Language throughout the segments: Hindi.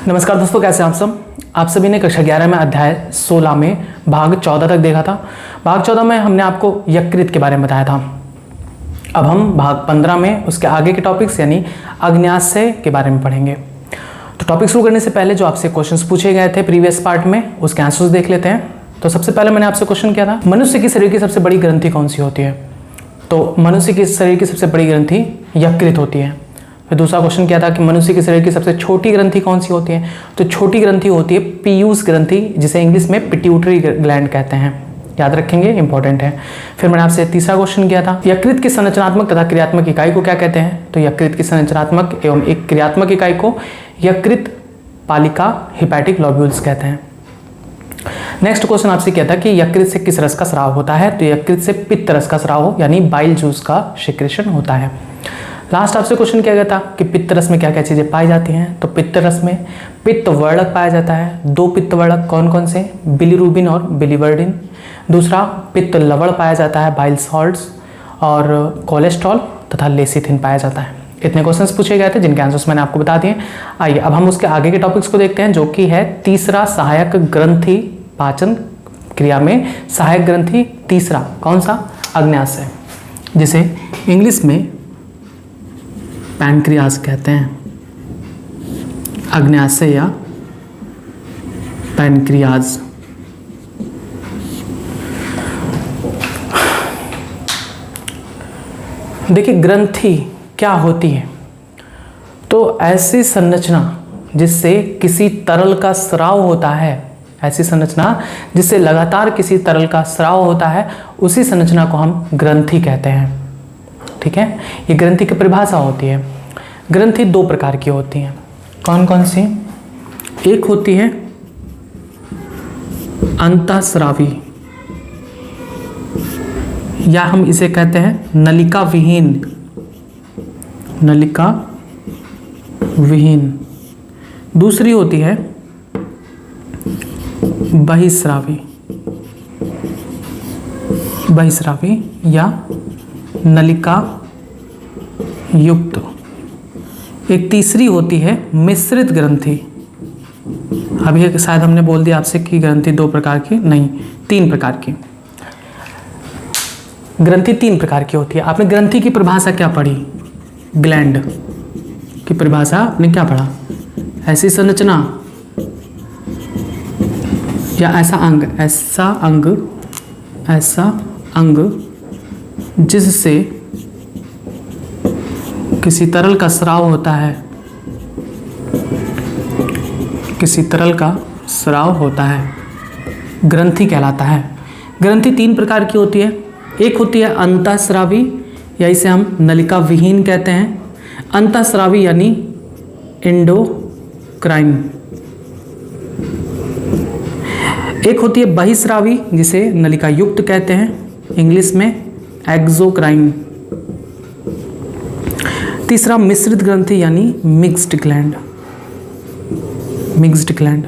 नमस्कार दोस्तों, कैसे हैं आप सब। आप सभी ने कक्षा 11 में अध्याय 16 में भाग 14 तक देखा था। भाग 14 में हमने आपको यकृत के बारे में बताया था। अब हम भाग 15 में उसके आगे के टॉपिक्स यानी अग्न्याशय के बारे में पढ़ेंगे। तो टॉपिक शुरू करने से पहले जो आपसे क्वेश्चंस पूछे गए थे प्रीवियस पार्ट में, उसके आंसर्स देख लेते हैं। तो सबसे पहले मैंने आपसे क्वेश्चन किया था, मनुष्य की शरीर की सबसे बड़ी ग्रंथि कौन सी होती है। तो मनुष्य की शरीर की सबसे बड़ी ग्रंथि यकृत होती है। फिर दूसरा क्वेश्चन किया था कि मनुष्य के शरीर की सबसे छोटी ग्रंथि कौन सी होती है। तो छोटी ग्रंथि होती है पीयूष ग्रंथि, जिसे इंग्लिश में पिट्यूटरी ग्लैंड कहते हैं। याद रखेंगे, इंपॉर्टेंट है। फिर मैंने आपसे तीसरा क्वेश्चन किया था, यकृत की संरचनात्मक तथा क्रियात्मक इकाई को क्या कहते हैं। तो यकृत की संरचनात्मक एवं एक क्रियात्मक इकाई को यकृत पालिका हिपैटिक लॉब्यूल्स कहते हैं। नेक्स्ट क्वेश्चन आपसे किया था कि यकृत से किस रस का स्राव होता है। तो यकृत से पित्त रस का स्राव यानी बाइल जूस का सिक्रेशन होता है। लास्ट आपसे क्वेश्चन किया गया था कि पित्त रस में क्या क्या चीजें पाई जाती हैं। तो पित्त रस में पित्त वर्णक पाया जाता है। दो पित्त वर्णक कौन कौन से, बिलीरुबिन और बिलीवर्डिन। दूसरा पित्त लवण पाया जाता है, बाइल सॉल्ट्स, और कोलेस्ट्रॉल तथा लेसिथिन पाया जाता है। इतने क्वेश्चंस पूछे गए थे जिनके आंसर्स मैंने आपको बता दिए। आइए अब हम उसके आगे के टॉपिक्स को देखते हैं, जो कि है तीसरा सहायक ग्रंथि, पाचन क्रिया में सहायक ग्रंथि तीसरा कौन सा, अग्न्याशय, जिसे इंग्लिश में पैनक्रियाज कहते हैं। अग्न्याशय या पैनक्रियाज। देखिए ग्रंथि क्या होती है। तो ऐसी संरचना जिससे किसी तरल का स्राव होता है, ऐसी संरचना जिससे लगातार किसी तरल का स्राव होता है, उसी संरचना को हम ग्रंथि कहते हैं। ठीक है, ये ग्रंथि की परिभाषा होती है। ग्रंथि दो प्रकार की होती हैं। कौन कौन सी, एक होती है अंतःस्रावी, या हम इसे कहते हैं नलिका विहीन, नलिका विहीन। दूसरी होती है बहिस्रावी, बहिस्रावी या नलिका युक्त। एक तीसरी होती है मिश्रित ग्रंथि। अभी शायद हमने बोल दिया आपसे कि ग्रंथि दो प्रकार की नहीं, तीन प्रकार की। ग्रंथि तीन प्रकार की होती है। आपने ग्रंथि की परिभाषा क्या पढ़ी, ग्लैंड की परिभाषा आपने क्या पढ़ा, ऐसी संरचना या ऐसा अंग, ऐसा अंग, ऐसा अंग जिससे किसी तरल का स्राव होता है, किसी तरल का स्राव होता है, ग्रंथि कहलाता है। ग्रंथि तीन प्रकार की होती है। एक होती है अंतःस्रावी, या इसे हम नलिका विहीन कहते हैं। अंतःस्रावी यानी एंडोक्राइन। एक होती है बहिस्रावी, जिसे नलिका युक्त कहते हैं, इंग्लिश में एक्सोक्राइन। तीसरा मिश्रित ग्रंथि यानी मिक्स्ड ग्लैंड, मिक्स्ड ग्लैंड।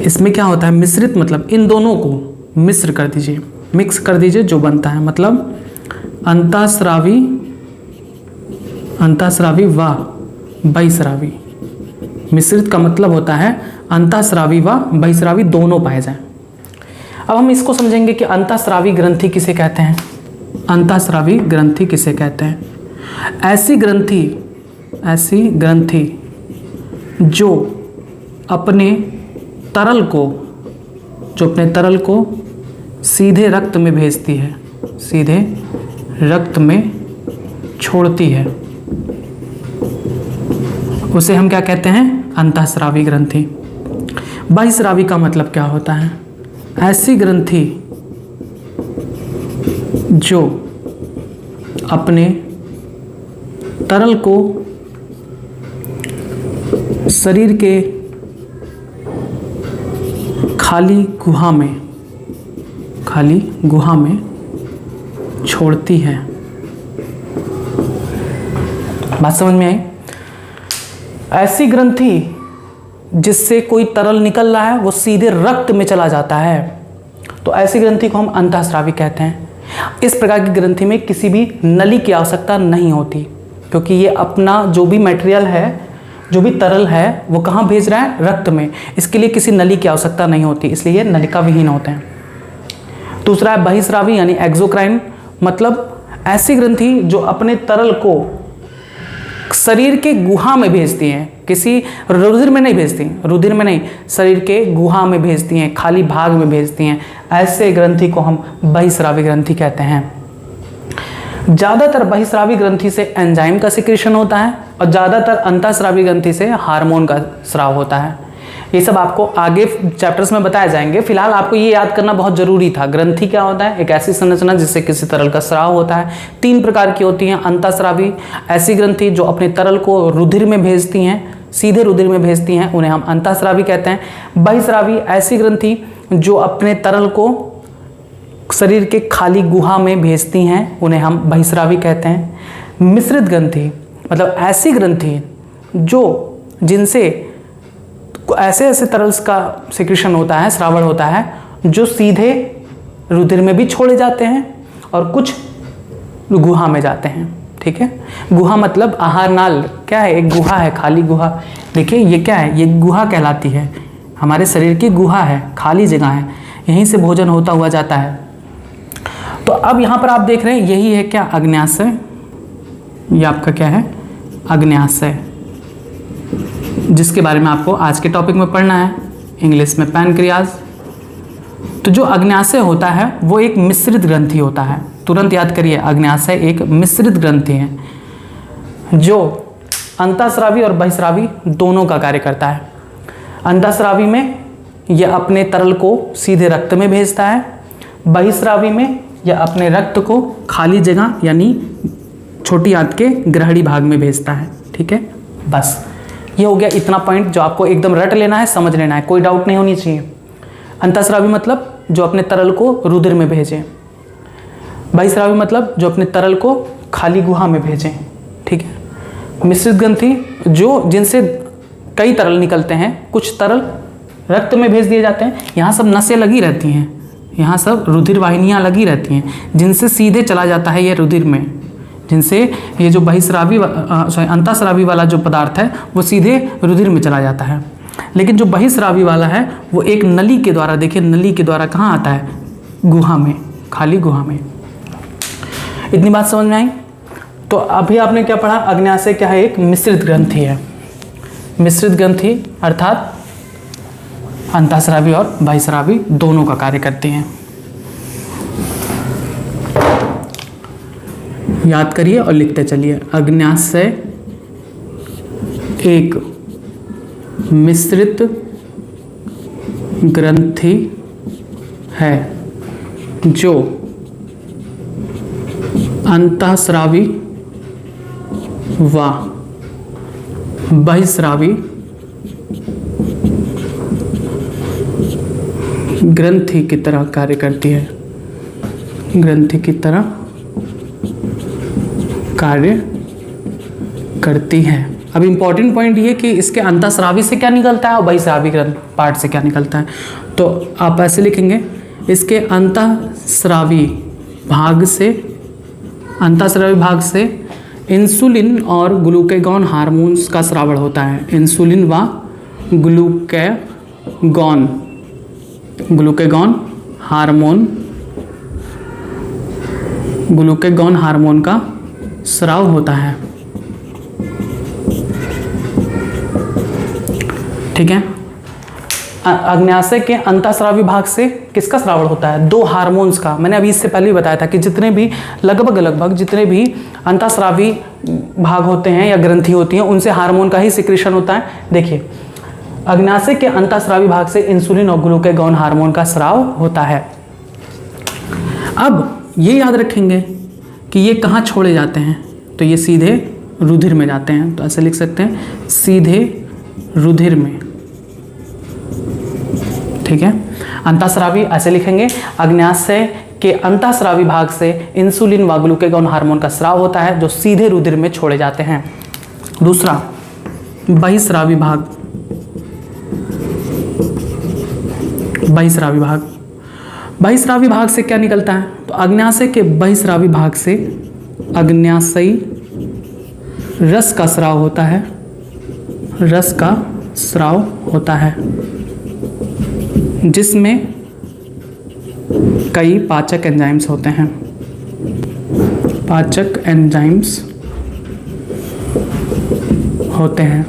इसमें क्या होता है, मिश्रित मतलब इन दोनों को मिश्र कर दीजिए, मिक्स कर दीजिए, जो बनता है मतलब अंतःस्रावी, अंतःस्रावी व बहिस्रावी। मिश्रित का मतलब होता है अंतःस्रावी व बहिस्रावी दोनों पाए जाएं। अब हम इसको समझेंगे कि अंतःस्रावी ग्रंथि किसे कहते हैं। अंतःस्रावी ग्रंथि किसे कहते हैं, ऐसी ग्रंथि, ऐसी ग्रंथि जो अपने तरल को, जो अपने तरल को सीधे रक्त में भेजती है, सीधे रक्त में छोड़ती है, उसे हम क्या कहते हैं, अंतःस्रावी ग्रंथि। बहिस्रावी का मतलब क्या होता है, ऐसी ग्रंथि जो अपने तरल को शरीर के खाली गुहा में, खाली गुहा में छोड़ती है। बात समझ में आई। ऐसी ग्रंथि जिससे कोई तरल निकल रहा है वो सीधे रक्त में चला जाता है, तो ऐसी ग्रंथि को हम अंतःस्रावी कहते हैं। इस प्रकार की ग्रंथि में किसी भी नली की आवश्यकता नहीं होती, क्योंकि ये अपना जो भी मटेरियल है, जो भी तरल है वो कहाँ भेज रहा है, रक्त में। इसके लिए किसी नली की आवश्यकता नहीं होती, इसलिए ये नलिका विहीन होते हैं। दूसरा है बहिस्रावी यानी एक्सोक्राइन, मतलब ऐसी ग्रंथि जो अपने तरल को शरीर के गुहा में भेजती हैं, किसी रुधिर में नहीं भेजती, रुधिर में नहीं, शरीर के गुहा में भेजती हैं, खाली भाग में भेजती हैं। ऐसे ग्रंथि को हम बहिस्रावी ग्रंथि कहते हैं। ज़्यादातर बहिस्रावी ग्रंथि से एंजाइम का सिक्रेशन होता है और ज़्यादातर अंतःस्रावी ग्रंथि से हार्मोन का स्राव होता है। ये सब आपको आगे चैप्टर्स में बताए जाएंगे। फिलहाल आपको ये याद करना बहुत जरूरी था। ग्रंथि क्या होता है, एक ऐसी संरचना जिससे किसी तरल का स्राव होता है। 3 प्रकार की होती हैं। अंतःस्रावी ऐसी ग्रंथि जो अपने तरल को रुधिर में भेजती हैं, सीधे रुधिर में भेजती हैं, उन्हें हम अंतःस्रावी कहते हैं। बहिस्रावी ऐसी ग्रंथि जो अपने तरल को शरीर के खाली गुहा में भेजती हैं, उन्हें हम बहिस्रावी कहते हैं। मिश्रित ग्रंथि मतलब ऐसी ग्रंथि जो जिनसे ऐसे ऐसे तरल्स का सिक्रेशन होता है, स्रावण होता है, जो सीधे रुधिर में भी छोड़े जाते हैं और कुछ गुहा में जाते हैं। ठीक है, गुहा मतलब आहार नाल क्या है, एक गुहा है, खाली गुहा। देखिए ये क्या है, ये गुहा कहलाती है, हमारे शरीर की गुहा है, खाली जगह है, यहीं से भोजन होता हुआ जाता है। तो अब यहाँ पर आप देख रहे हैं यही है क्या, अग्न्याशय। ये आपका क्या है, अग्न्याशय, जिसके बारे में आपको आज के टॉपिक में पढ़ना है, इंग्लिश में पैनक्रियाज। तो जो अग्न्याशय होता है वो एक मिश्रित ग्रंथि होता है। तुरंत याद करिए, अग्न्याशय एक मिश्रित ग्रंथि है जो अंतःस्रावी और बहिस्रावी दोनों का कार्य करता है। अंतःस्रावी में यह अपने तरल को सीधे रक्त में भेजता है, बहिस्रावी में यह अपने रक्त को खाली जगह यानी छोटी आंत के ग्रहणी भाग में भेजता है। ठीक है, बस ये हो गया इतना पॉइंट जो आपको एकदम रट लेना है, समझ लेना है, कोई डाउट नहीं होनी चाहिए। अंतःस्रावी मतलब जो अपने तरल को रुधिर में भेजें, बहिस्रावी मतलब जो अपने तरल को खाली गुहा में भेजें। ठीक है, मिश्रित ग्रंथि जो जिनसे कई तरल निकलते हैं, कुछ तरल रक्त में भेज दिए जाते हैं, यहाँ सब नसें लगी रहती हैं, यहाँ सब रुधिर वाहिनियाँ लगी रहती हैं, जिनसे सीधे चला जाता है ये रुधिर में, जिनसे ये जो बहिस्रावी अंतःस्रावी वाला जो पदार्थ है वो सीधे रुधिर में चला जाता है। लेकिन जो बहिस्रावी वाला है वो एक नली के द्वारा, देखिए नली के द्वारा कहाँ आता है, गुहा में, खाली गुहा में। इतनी बात समझ में आई। तो अभी आपने क्या पढ़ा, अग्न्याशय क्या है, एक मिश्रित ग्रंथि है। मिश्रित ग्रंथि अर्थात अंतःस्रावी और बहिस्रावी दोनों का कार्य करती हैं। याद करिए और लिखते चलिए, अग्न्याशय एक मिश्रित ग्रंथि है जो अंतःस्रावी व बहिस्रावी ग्रंथि की तरह कार्य करती है, ग्रंथि की तरह कार्य करती है। अब इंपॉर्टेंट पॉइंट ये कि इसके अंतःस्रावी से क्या निकलता है और बहिस्रावी ग्रंथ पार्ट से क्या निकलता है। तो आप ऐसे लिखेंगे, इसके अंतःस्रावी भाग से इंसुलिन और ग्लूकेगॉन हार्मोन्स का स्रावण होता है। इंसुलिन व ग्लूकेगॉन हार्मोन का स्राव होता है। ठीक है, अग्न्याशय के अंतःस्रावी भाग से किसका स्रावण होता है, 2 हार्मोन्स का। मैंने अभी इससे पहले ही बताया था कि जितने भी लगभग जितने भी अंतःस्रावी भाग होते हैं या ग्रंथि होती हैं, उनसे हार्मोन का ही सिक्रेशन होता है। देखिए, अग्न्याशय के अंतःस्रावी भाग से इंसुलिन और ग्लूकेगॉन हार्मोन का स्राव होता है। अब ये याद रखेंगे कि ये कहाँ छोड़े जाते हैं, तो ये सीधे रुधिर में जाते हैं। तो ऐसे लिख सकते हैं, सीधे रुधिर में। ठीक है, अंतःस्रावी ऐसे लिखेंगे, अग्न्याशय के अंतःस्रावी भाग से इंसुलिन व ग्लूकेगॉन हार्मोन का स्राव होता है जो सीधे रुधिर में छोड़े जाते हैं। दूसरा, बहिस्रावी भाग। बहिस्रावी भाग से क्या निकलता है, तो अग्न्याशय के बहिस्रावी भाग से अग्न्याशयी रस का स्राव होता है रस का स्राव होता है, जिसमें कई पाचक एंजाइम्स होते हैं। पाचक एंजाइम्स होते हैं,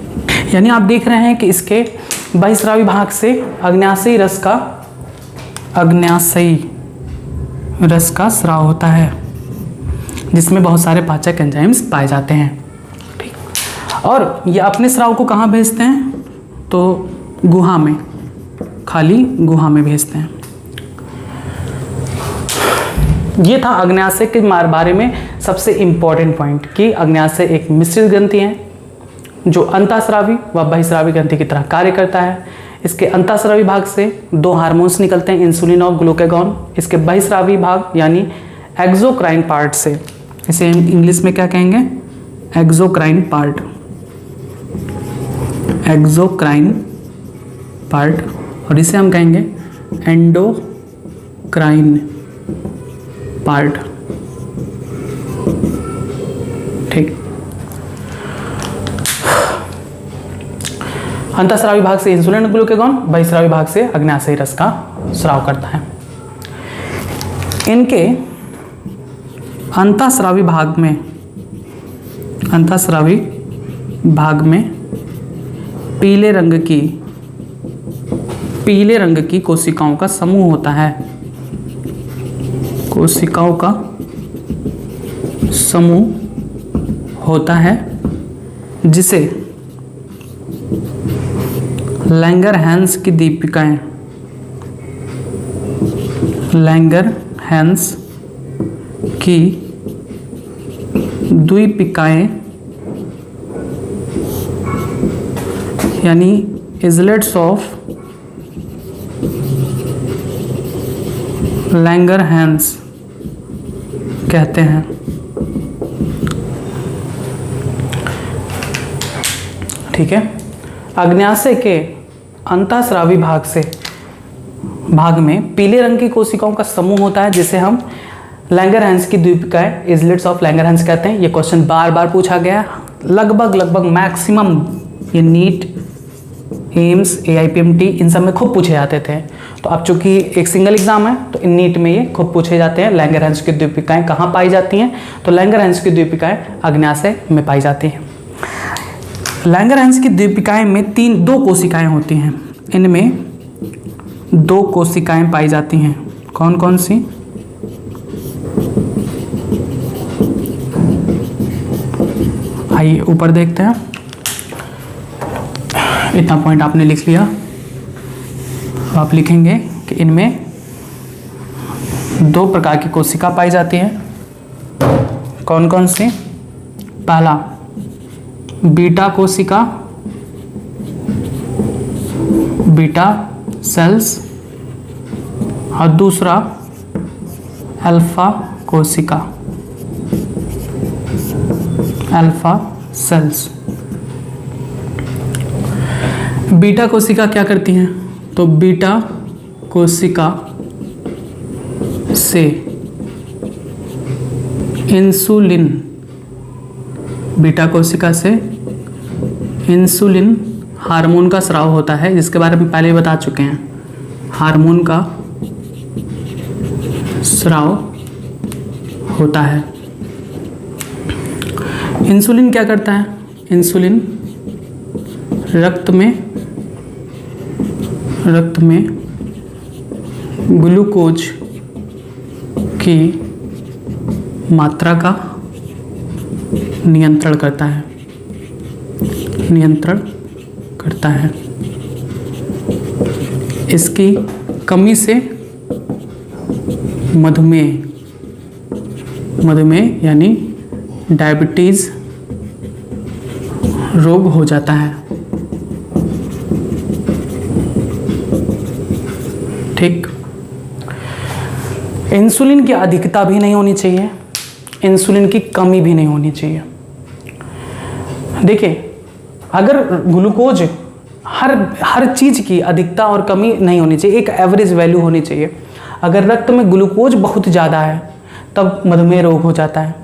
यानी आप देख रहे हैं कि इसके बहिस्रावी भाग से अग्न्याशयी रस का स्राव होता है, जिसमें बहुत सारे पाचक एंजाइम्स पाए जाते हैं। ठीक, और ये अपने स्राव को कहाँ भेजते हैं? तो गुहा में, खाली गुहा में भेजते हैं। ये था अग्न्याशय के बारे में सबसे इम्पॉर्टेंट पॉइंट कि अग्न्याशय एक मिश्रित ग्रंथि है जो अंतःस्रावी व बहिस्रावी ग्रंथि की तरह कार्य करता है। इसके अंतःस्रावी भाग से दो हार्मोन्स निकलते हैं, इंसुलिन और ग्लूकागॉन। इसके बहिस्रावी भाग यानी एक्सोक्राइन पार्ट से, इसे इंग्लिश में क्या कहेंगे? एक्सोक्राइन पार्ट, एक्सोक्राइन पार्ट, और इसे हम कहेंगे एंडोक्राइन पार्ट। ठीक, अंतःस्रावी भाग से इंसुलिन ग्लूकागॉन, बहिस्रावी भाग से अग्न्याशयी रस का स्राव करता है। इनके अंतःस्रावी भाग में पीले रंग की कोशिकाओं का समूह होता है, कोशिकाओं का समूह होता है, जिसे लैंगरहैंस की दीपिकाएं, लैंगरहैंस की द्वीपिकाएं यानी इजलेट्स ऑफ लैंगरहैंस कहते हैं। ठीक है, अग्न्याशय के अंतःस्रावी भाग में पीले रंग की कोशिकाओं का समूह होता है, जिसे हम लैंगरहैंस की द्वीपिकाएं, इजलेट्स ऑफ लैंगरहैंस कहते हैं। ये क्वेश्चन बार बार पूछा गया, लगभग मैक्सिमम ये नीट, एम्स, AIPMT इन सब में खूब पूछे जाते थे। तो अब चूंकि एक सिंगल एग्जाम है तो इन नीट में ये खूब पूछे जाते हैं। लैंगरहैंस की द्वीपिकाएं कहाँ पाई जाती हैं? तो लैंगरहैंस की द्वीपिकाएं अग्न्याशय में पाई जाती हैं। लैंगरहैंस की द्वीपिकाएं में दो कोशिकाएं होती हैं। इनमें दो कोशिकाएं पाई जाती हैं, कौन कौन सी? आइए ऊपर देखते हैं। इतना पॉइंट आपने लिख लिया, तो आप लिखेंगे कि इनमें दो प्रकार की कोशिका पाई जाती है, कौन कौन सी? पहला बीटा कोशिका, बीटा सेल्स, और दूसरा अल्फा कोशिका, अल्फा सेल्स। बीटा कोशिका क्या करती हैं? तो बीटा कोशिका से इंसुलिन, बीटा कोशिका से इंसुलिन हार्मोन का स्राव होता है, जिसके बारे में पहले बता चुके हैं। हार्मोन का स्राव होता है। इंसुलिन क्या करता है? इंसुलिन रक्त में ग्लूकोज की मात्रा का नियंत्रण करता है। इसकी कमी से मधुमेह यानी डायबिटीज रोग हो जाता है। ठीक, इंसुलिन की अधिकता भी नहीं होनी चाहिए, इंसुलिन की कमी भी नहीं होनी चाहिए। देखिए, अगर ग्लूकोज हर चीज़ की अधिकता और कमी नहीं होनी चाहिए, एक एवरेज वैल्यू होनी चाहिए। अगर रक्त में ग्लूकोज बहुत ज़्यादा है तब मधुमेह रोग हो जाता है,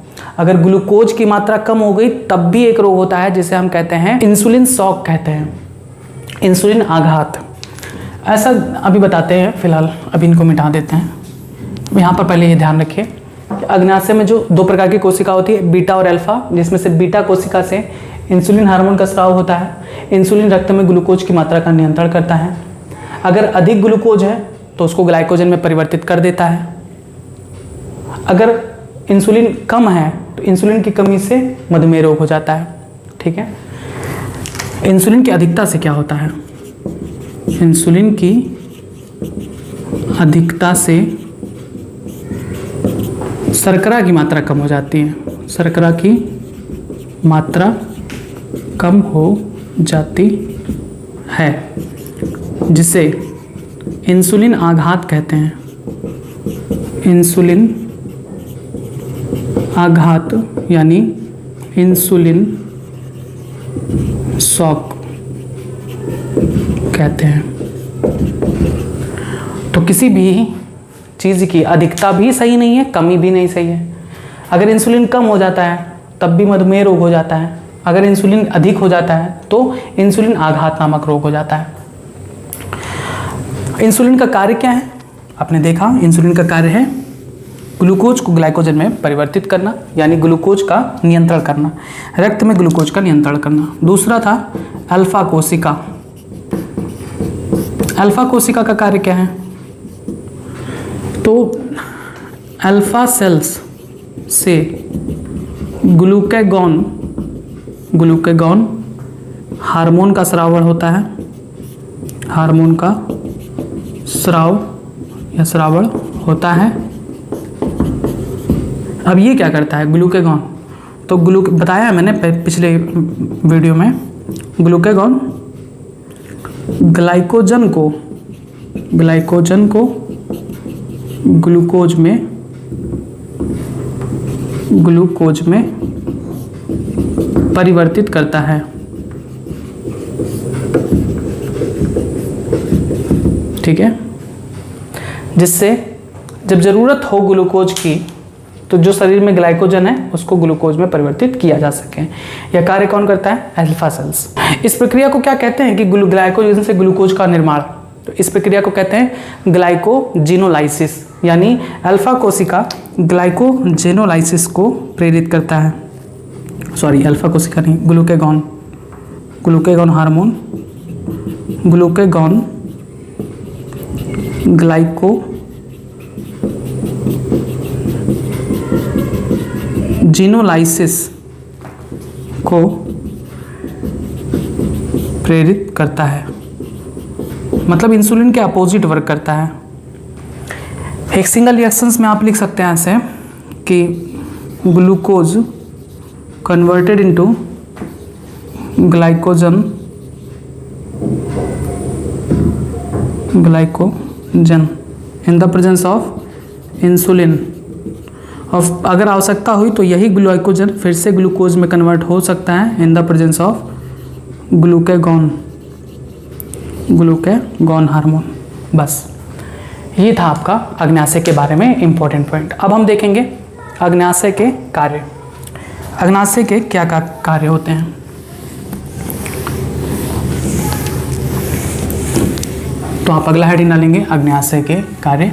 अगर ग्लूकोज की मात्रा कम हो गई तब भी एक रोग होता है जिसे हम कहते हैं इंसुलिन शॉक कहते हैं, इंसुलिन आघात। ऐसा अभी बताते हैं, फिलहाल अभी इनको मिटा देते हैं। यहाँ पर पहले ये ध्यान रखिए कि अग्नाशय में जो दो प्रकार की कोशिका होती है, बीटा और अल्फा, जिसमें से बीटा कोशिका से इंसुलिन हार्मोन का स्राव होता है। इंसुलिन रक्त में ग्लूकोज की मात्रा का नियंत्रण करता है। अगर अधिक ग्लूकोज है तो उसको ग्लाइकोजन में परिवर्तित कर देता है। अगर इंसुलिन कम है तो इंसुलिन की कमी से मधुमेह रोग हो जाता है। ठीक है, इंसुलिन की अधिकता से क्या होता है? इंसुलिन की अधिकता से शर्करा की मात्रा कम हो जाती है, शर्करा की मात्रा कम हो जाती है, जिसे इंसुलिन आघात कहते हैं। इंसुलिन आघात यानी इंसुलिन शॉक कहते हैं। तो किसी भी चीज़ की अधिकता भी सही नहीं है, कमी भी नहीं सही है। अगर इंसुलिन कम हो जाता है तब भी मधुमेह रोग हो जाता है। अगर इंसुलिन अधिक हो जाता है तो इंसुलिन आघात नामक रोग हो जाता है। इंसुलिन का कार्य क्या है? आपने देखा, इंसुलिन का कार्य है ग्लूकोज को ग्लाइकोजन में परिवर्तित करना, यानी ग्लूकोज का नियंत्रण करना, रक्त में ग्लूकोज का नियंत्रण करना। दूसरा था अल्फा कोशिका। अल्फा कोशिका का कार्य क्या है? तो अल्फा सेल्स से ग्लूकेगॉन हार्मोन का स्राव होता है, हार्मोन का स्रावण होता है। अब ये क्या करता है ग्लूकेगॉन? तो बताया है मैंने पिछले वीडियो में, ग्लूकेगॉन ग्लाइकोजन को ग्लूकोज में परिवर्तित करता है। ठीक है, जिससे जब ज़रूरत हो ग्लूकोज की तो जो शरीर में ग्लाइकोजन है उसको ग्लूकोज में परिवर्तित किया जा सके। यह कार्य कौन करता है? Alpha cells. इस प्रक्रिया को क्या कहते हैं कि ग्लाइकोजन से ग्लूकोज का निर्माण, तो इस प्रक्रिया को कहते हैं ग्लाइकोजेनोलाइसिस, यानी अल्फा कोशिका ग्लाइकोजेनोलाइसिस को प्रेरित करता है। सॉरी, अल्फा कोशिका नहीं, ग्लूकेगॉन हार्मोन, ग्लूकेगॉन ग्लाइकोजेनोलाइसिस को प्रेरित करता है, मतलब इंसुलिन के अपोजिट वर्क करता है। एक सिंगल रिएक्शंस में आप लिख सकते हैं ऐसे कि glucose converted into glycogen in the presence of insulin. और अगर आवश्यकता हुई तो यही ग्लाइकोजन फिर से ग्लूकोज में कन्वर्ट हो सकता है in the presence of glucagon hormone. बस ये था आपका अग्न्याशय के बारे में इम्पोर्टेंट पॉइंट। अब हम देखेंगे अग्न्याशय के कार्य। अग्न्याशय के क्या कार्य होते हैं? तो आप अगला हेडिंग डालेंगे अग्न्याशय के कार्य।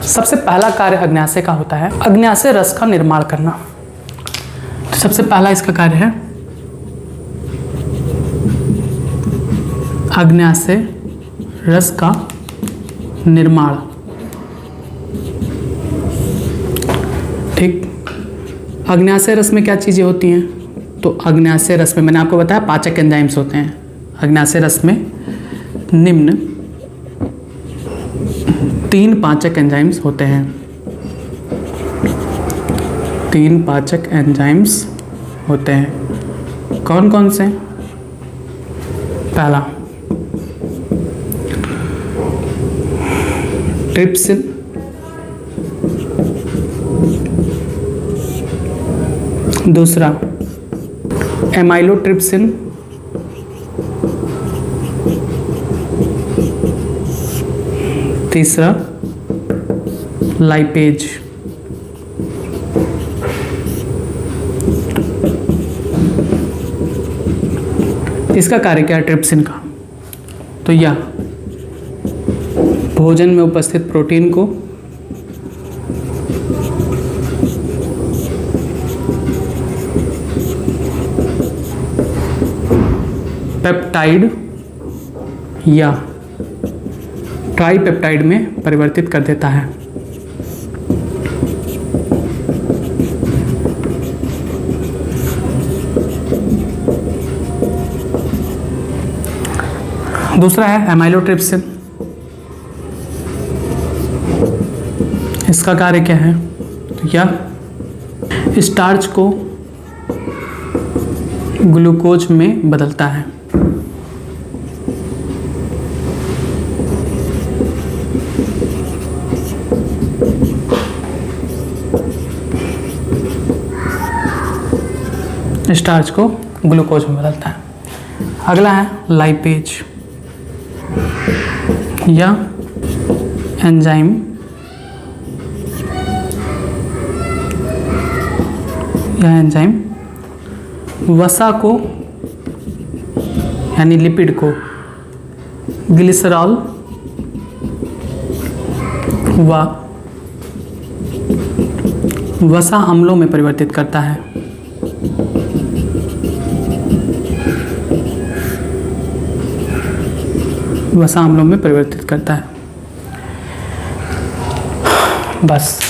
सबसे पहला कार्य अग्न्याशय का होता है अग्न्याशय रस का निर्माण करना। तो सबसे पहला इसका कार्य है अग्न्याशय रस का निर्माण। ठीक, अग्न्याशय रस में क्या चीज़ें होती हैं? तो अग्न्याशय रस में मैंने आपको बताया पाचक एंजाइम्स होते हैं। अग्न्याशय रस में निम्न 3 पाचक एंजाइम्स होते हैं। 3 पाचक एंजाइम्स होते हैं। कौन कौन से? पहला ट्रिप्सिन, दूसरा एमाइलोट्रिप्सिन, तीसरा लाइपेज। इसका कार्य क्या है ट्रिप्सिन का? तो यह भोजन में उपस्थित प्रोटीन को पेप्टाइड या ट्राइपेप्टाइड में परिवर्तित कर देता है। दूसरा है एमाइलोट्रिप्सिन। इसका कार्य क्या है? तो यह स्टार्च को ग्लूकोज में बदलता है। स्टार्च को ग्लूकोज में बदलता है। अगला है लाइपेज या एंजाइम। यह एंजाइम वसा को यानी लिपिड को ग्लिसरॉल व वसा अम्लों में परिवर्तित करता है। वसा अम्लों में परिवर्तित करता है। बस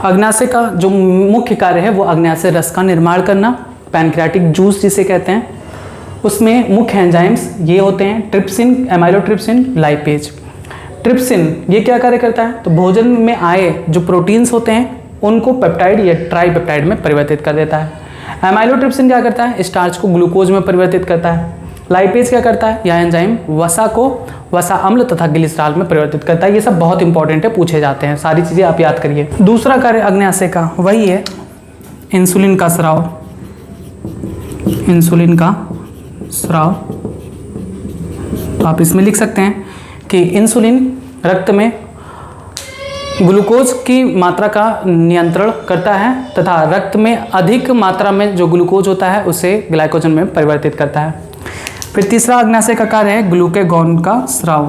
अग्न्याशय का जो मुख्य कार्य है वो अग्न्याशय रस का निर्माण करना, पैनक्रियाटिक जूस जिसे कहते हैं। उसमें मुख्य एंजाइम्स ये होते हैं ट्रिप्सिन, एमाइलोट्रिप्सिन, लाइपेज। ट्रिप्सिन ये क्या कार्य करता है? तो भोजन में आए जो प्रोटीन्स होते हैं उनको पेप्टाइड या ट्राइपेप्टाइड में परिवर्तित कर देता है। एमाइलोट्रिप्सिन क्या करता है? स्टार्च को ग्लूकोज में परिवर्तित करता है। लाइपेज क्या करता है? यह एंजाइम वसा को वसा अम्ल तथा ग्लिसरॉल में परिवर्तित करता है। ये सब बहुत इंपॉर्टेंट है, पूछे जाते हैं, सारी चीज़ें आप याद करिए। दूसरा कार्य अग्न्याशय का वही है इंसुलिन का स्राव। इंसुलिन का स्राव, तो आप इसमें लिख सकते हैं कि इंसुलिन रक्त में ग्लूकोज की मात्रा का नियंत्रण करता है तथा रक्त में अधिक मात्रा में जो ग्लूकोज होता है उसे ग्लाइकोजन में परिवर्तित करता है। फिर तीसरा अग्न्याशय का कार्य है ग्लूकेगॉन का स्राव।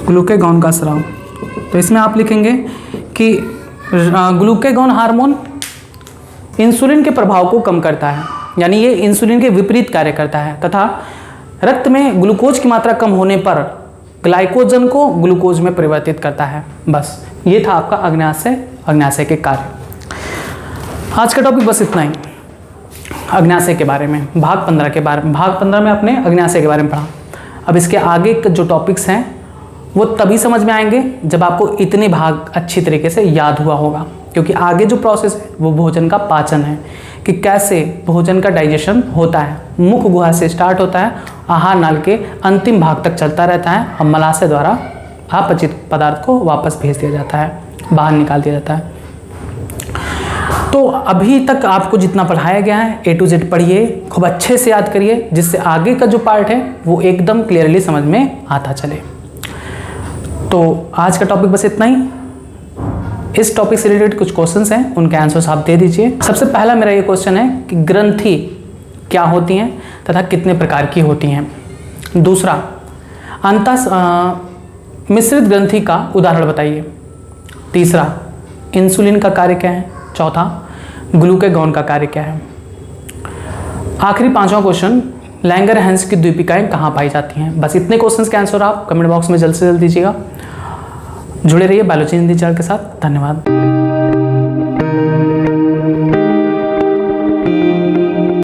ग्लूकेगॉन का स्राव, तो इसमें आप लिखेंगे कि ग्लूकेगॉन हार्मोन इंसुलिन के प्रभाव को कम करता है, यानी ये इंसुलिन के विपरीत कार्य करता है तथा रक्त में ग्लूकोज की मात्रा कम होने पर ग्लाइकोजन को ग्लूकोज में परिवर्तित करता है। बस ये था आपका अग्न्याशय के कार्य। आज का टॉपिक बस इतना ही अग्न्याशय के बारे में, भाग 15 के बारे में। भाग 15 में आपने अग्न्याशय के बारे में पढ़ा। अब इसके आगे के जो टॉपिक्स हैं वो तभी समझ में आएंगे जब आपको इतने भाग अच्छी तरीके से याद हुआ होगा, क्योंकि आगे जो प्रोसेस है वो भोजन का पाचन है, कि कैसे भोजन का डाइजेशन होता है। मुख गुहा से स्टार्ट होता है, आहार नाल के अंतिम भाग तक चलता रहता है और मलाशय द्वारा अपचित पदार्थ को वापस भेज दिया जाता है, बाहर निकाल दिया जाता है। तो अभी तक आपको जितना पढ़ाया गया है A to Z पढ़िए, खूब अच्छे से याद करिए, जिससे आगे का जो पार्ट है वो एकदम क्लियरली समझ में आता चले। तो आज का टॉपिक बस इतना ही। इस टॉपिक से रिलेटेड कुछ क्वेश्चंस हैं, उनके आंसर्स आप दे दीजिए। सबसे पहला मेरा ये क्वेश्चन है कि ग्रंथि क्या होती हैं तथा कितने प्रकार की होती हैं। दूसरा, मिश्रित ग्रंथि का उदाहरण बताइए। तीसरा, इंसुलिन का कार्य क्या है। चौथा, ग्लूकेगॉन का कार्य क्या है। आखिरी पांचवा क्वेश्चन, लैंगर-हैंस की द्वीपिकाएं कहाँ पाई जाती हैं। बस इतने क्वेश्चंस के आंसर आप कमेंट बॉक्स में जल्द से जल्द दीजिएगा। जुड़े रहिए बायोलॉजी हिंदी चैनल के साथ। धन्यवाद।